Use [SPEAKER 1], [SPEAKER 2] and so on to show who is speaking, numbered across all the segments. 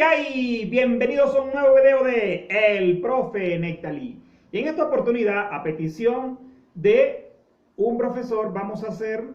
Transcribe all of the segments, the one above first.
[SPEAKER 1] ¿Qué hay? Bienvenidos a un nuevo video de El Profe Nectalí. Y en esta oportunidad, a petición de un profesor, vamos a hacer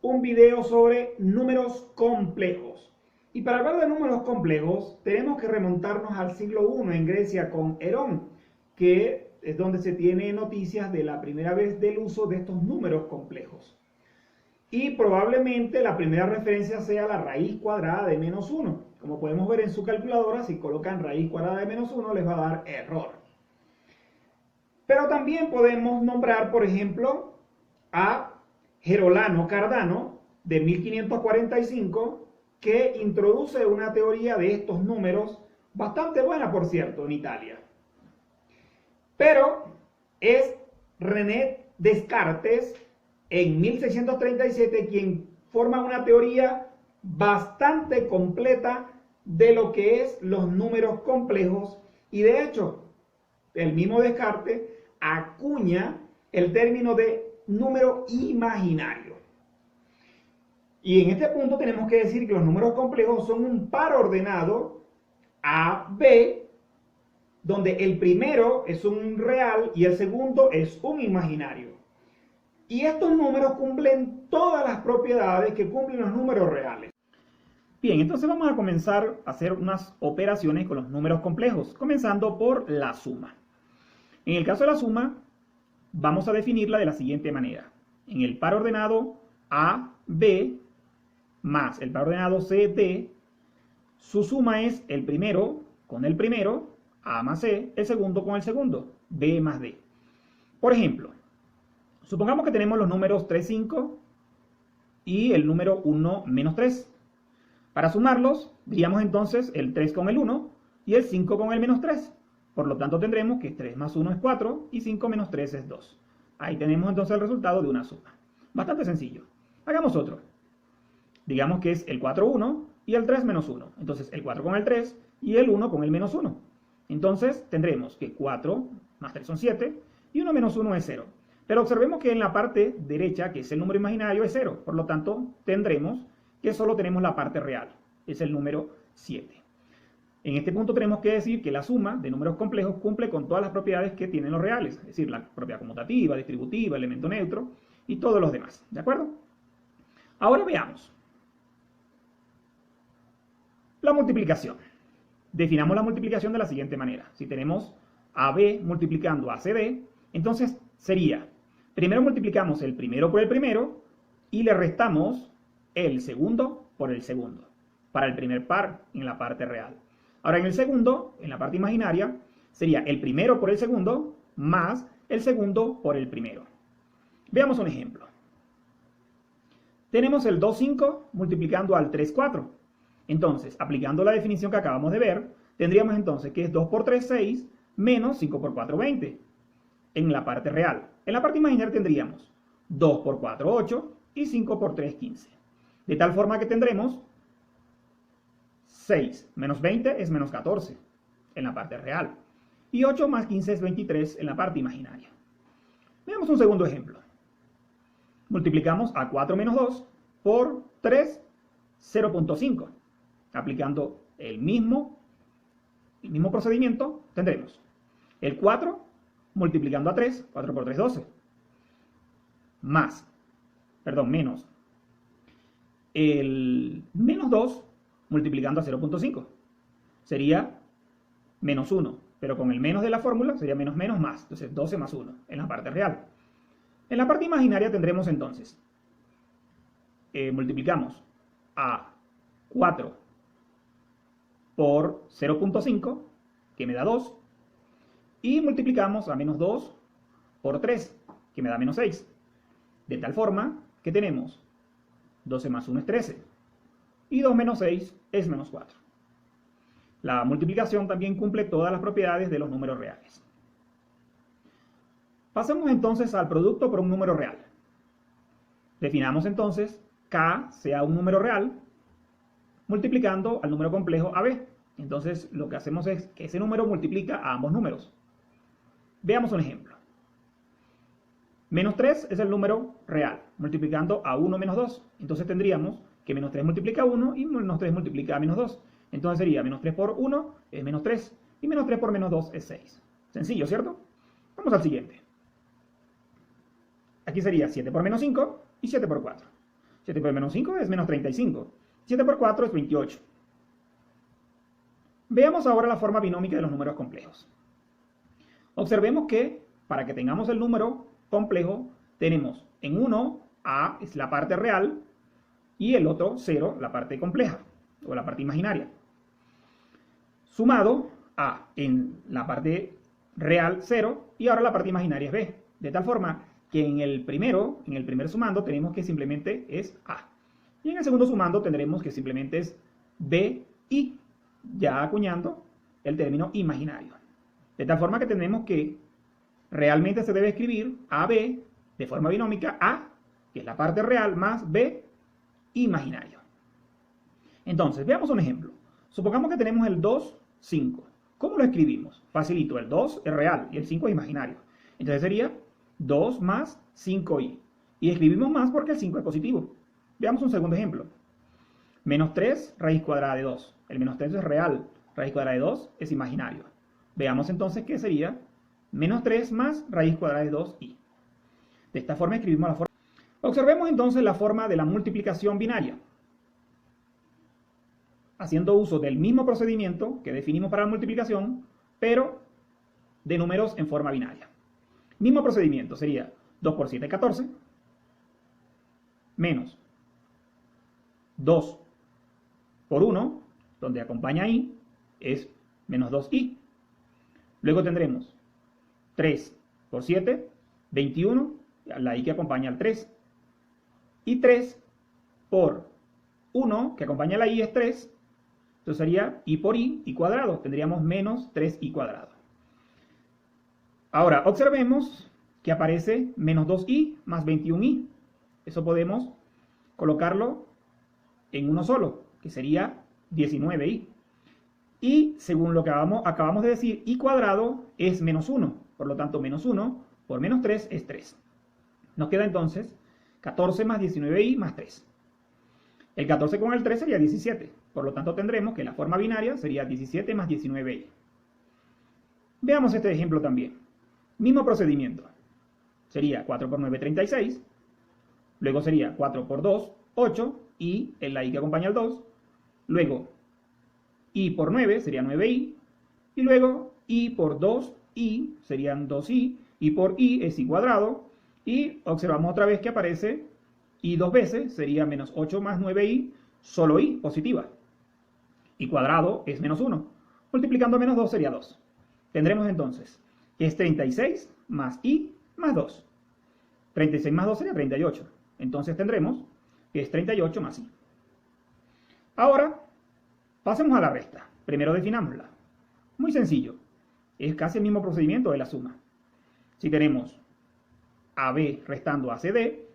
[SPEAKER 1] un video sobre números complejos. Y para hablar de números complejos, tenemos que remontarnos al siglo I en Grecia con Herón, que es donde se tiene noticias de la primera vez del uso de estos números complejos. Y probablemente la primera referencia sea la raíz cuadrada de menos 1. Como podemos ver en su calculadora, si colocan raíz cuadrada de menos 1 les va a dar error. Pero también podemos nombrar, por ejemplo, a Gerolano Cardano de 1545, que introduce una teoría de estos números bastante buena, por cierto, en Italia. Pero es René Descartes en 1637 quien forma una teoría bastante completa de lo que es los números complejos, y de hecho el mismo Descartes acuña el término de número imaginario. Y en este punto tenemos que decir que los números complejos son un par ordenado A, B, donde el primero es un real y el segundo es un imaginario. Y estos números cumplen todas las propiedades que cumplen los números reales. Bien, entonces vamos a comenzar a hacer unas operaciones con los números complejos, comenzando por la suma. En el caso de la suma, vamos a definirla de la siguiente manera. En el par ordenado A, B, más el par ordenado C, D, su suma es el primero con el primero, A más C, el segundo con el segundo, B más D. Por ejemplo, supongamos que tenemos los números 3, 5 y el número 1, menos 3. Para sumarlos, diríamos entonces el 3 con el 1 y el 5 con el menos 3. Por lo tanto, tendremos que 3 más 1 es 4 y 5 menos 3 es 2. Ahí tenemos entonces el resultado de una suma. Bastante sencillo. Hagamos otro. Digamos que es el 4, 1 y el 3 menos 1. Entonces, el 4 con el 3 y el 1 con el menos 1. Entonces, tendremos que 4 más 3 son 7 y 1 menos 1 es 0. Pero observemos que en la parte derecha, que es el número imaginario, es 0. Por lo tanto, tendremos que solo tenemos la parte real. Es el número 7. En este punto tenemos que decir que la suma de números complejos cumple con todas las propiedades que tienen los reales. Es decir, la propiedad conmutativa, distributiva, elemento neutro y todos los demás. ¿De acuerdo? Ahora veamos la multiplicación. Definamos la multiplicación de la siguiente manera. Si tenemos AB multiplicando a CD, entonces sería: primero multiplicamos el primero por el primero y le restamos el segundo por el segundo, para el primer par en la parte real. Ahora en el segundo, en la parte imaginaria, sería el primero por el segundo más el segundo por el primero. Veamos un ejemplo. Tenemos el 2, 5 multiplicando al 3, 4. Entonces, aplicando la definición que acabamos de ver, tendríamos entonces que es 2 por 3, 6, menos 5 por 4, 20. En la parte real. En la parte imaginaria tendríamos 2 por 4, 8 y 5 por 3, 15. De tal forma que tendremos 6 menos 20 es menos 14 en la parte real. Y 8 más 15 es 23 en la parte imaginaria. Veamos un segundo ejemplo. Multiplicamos a 4 menos 2 por 3, 0.5. Aplicando el mismo procedimiento, tendremos el 4 multiplicando a 3, 4 por 3, 12. Menos el menos 2 multiplicando a 0.5. Sería menos 1. Pero con el menos de la fórmula sería menos menos más. Entonces 12 más 1 en la parte real. En la parte imaginaria tendremos entonces, multiplicamos a 4 por 0.5, que me da 2. Y multiplicamos a menos 2 por 3, que me da menos 6. De tal forma que tenemos 12 más 1 es 13. Y 2 menos 6 es menos 4. La multiplicación también cumple todas las propiedades de los números reales. Pasemos entonces al producto por un número real. Definamos entonces K sea un número real multiplicando al número complejo AB. Entonces lo que hacemos es que ese número multiplica a ambos números. Veamos un ejemplo. Menos 3 es el número real, multiplicando a 1 menos 2. Entonces tendríamos que menos 3 multiplica a 1 y menos 3 multiplica a menos 2. Entonces sería menos 3 por 1 es menos 3. Y menos 3 por menos 2 es 6. Sencillo, ¿cierto? Vamos al siguiente. Aquí sería 7 por menos 5 y 7 por 4. 7 por menos 5 es menos 35. 7 por 4 es 28. Veamos ahora la forma binómica de los números complejos. Observemos que para que tengamos el número complejo, tenemos en uno A es la parte real y el otro 0 la parte compleja o la parte imaginaria. Sumado A en la parte real 0 y ahora la parte imaginaria es B. De tal forma que en el primer sumando tenemos que simplemente es A. Y en el segundo sumando tendremos que simplemente es B y ya acuñando el término imaginario. De tal forma que tenemos que realmente se debe escribir AB de forma binómica A, que es la parte real, más B imaginario. Entonces, veamos un ejemplo. Supongamos que tenemos el 2, 5. ¿Cómo lo escribimos? Facilito, el 2 es real y el 5 es imaginario. Entonces sería 2 más 5i. Y escribimos más porque el 5 es positivo. Veamos un segundo ejemplo. Menos 3 raíz cuadrada de 2. El menos 3 es real, raíz cuadrada de 2 es imaginario. Veamos entonces qué sería menos 3 más raíz cuadrada de 2i. De esta forma escribimos la forma. Observemos entonces la forma de la multiplicación binaria. Haciendo uso del mismo procedimiento que definimos para la multiplicación, pero de números en forma binaria. Mismo procedimiento sería 2 por 7, 14, menos 2 por 1, donde acompaña i, es menos 2i. Luego tendremos 3 por 7, 21, la i que acompaña al 3. Y 3 por 1, que acompaña la i, es 3. Entonces sería i por i cuadrado. Tendríamos menos 3i cuadrado. Ahora, observemos que aparece menos 2i más 21i. Eso podemos colocarlo en uno solo, que sería 19i. Y según lo que acabamos de decir, i cuadrado es menos 1. Por lo tanto, menos 1 por menos 3 es 3. Nos queda entonces 14 más 19i más 3. El 14 con el 3 sería 17. Por lo tanto, tendremos que la forma binaria sería 17 más 19i. Veamos este ejemplo también. Mismo procedimiento. Sería 4 por 9, 36. Luego sería 4 por 2, 8. Y en la i que acompaña al 2. Luego, i por 9 sería 9i. Y luego, i por 2i serían 2i. Y por i es i cuadrado. Y observamos otra vez que aparece i dos veces. Sería menos 8 más 9i. Solo i positiva. I cuadrado es menos 1. Multiplicando menos 2 sería 2. Tendremos entonces que es 36 más i más 2. 36 más 2 sería 38. Entonces tendremos que es 38 más i. Ahora, pasemos a la resta. Primero definámosla. Muy sencillo. Es casi el mismo procedimiento de la suma. Si tenemos AB restando a CD,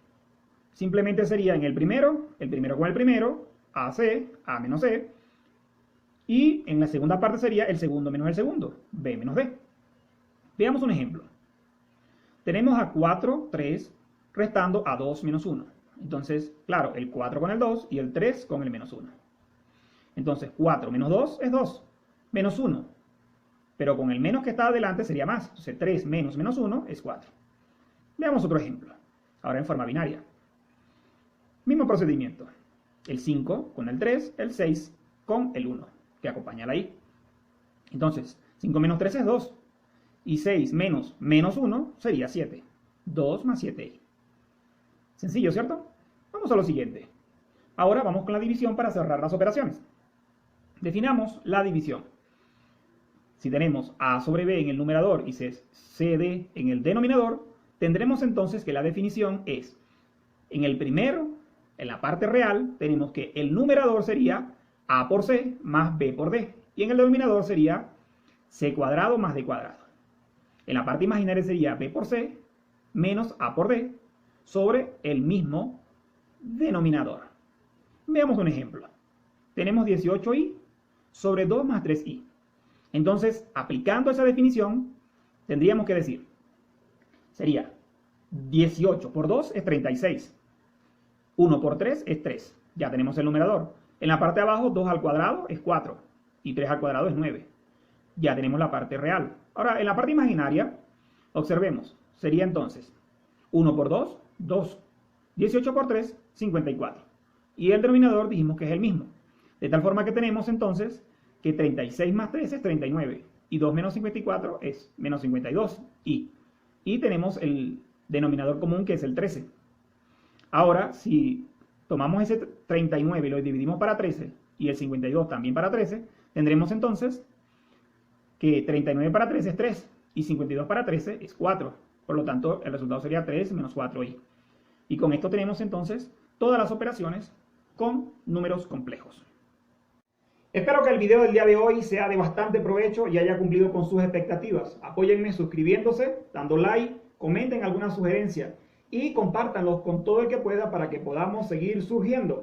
[SPEAKER 1] simplemente sería en el primero con el primero, AC, A menos C, y en la segunda parte sería el segundo menos el segundo, B menos D. Veamos un ejemplo. Tenemos a 4, 3, restando a 2 menos 1. Entonces, claro, el 4 con el 2 y el 3 con el menos 1. Entonces, 4 menos 2 es 2, menos 1. Pero con el menos que está adelante sería más. Entonces, 3 menos menos 1 es 4. Veamos otro ejemplo. Ahora en forma binaria. Mismo procedimiento. El 5 con el 3, el 6 con el 1, que acompaña la i. Entonces, 5 menos 3 es 2. Y 6 menos menos 1 sería 7. 2 más 7i. Sencillo, ¿cierto? Vamos a lo siguiente. Ahora vamos con la división para cerrar las operaciones. Definamos la división. Si tenemos a sobre b en el numerador y cd en el denominador, tendremos entonces que la definición es, en el primero, en la parte real, tenemos que el numerador sería a por c más b por d. Y en el denominador sería c cuadrado más d cuadrado. En la parte imaginaria sería b por c menos a por d sobre el mismo denominador. Veamos un ejemplo. Tenemos 18i sobre 2 más 3i. Entonces, aplicando esa definición, tendríamos que decir, sería 18 por 2 es 36. 1 por 3 es 3. Ya tenemos el numerador. En la parte de abajo, 2 al cuadrado es 4 y 3 al cuadrado es 9. Ya tenemos la parte real. Ahora, en la parte imaginaria, observemos, sería entonces 1 por 2, 2. 18 por 3, 54. Y el denominador dijimos que es el mismo. De tal forma que tenemos entonces que 36 más 3 es 39. Y 2 menos 54 es menos 52. Y tenemos el denominador común que es el 13. Ahora, si tomamos ese 39 y lo dividimos para 13 y el 52 también para 13, tendremos entonces que 39 para 13 es 3 y 52 para 13 es 4. Por lo tanto, el resultado sería 3 menos 4i. Y con esto tenemos entonces todas las operaciones con números complejos. Espero que el video del día de hoy sea de bastante provecho y haya cumplido con sus expectativas. Apóyenme suscribiéndose, dando like, comenten alguna sugerencia y compártanlos con todo el que pueda para que podamos seguir surgiendo.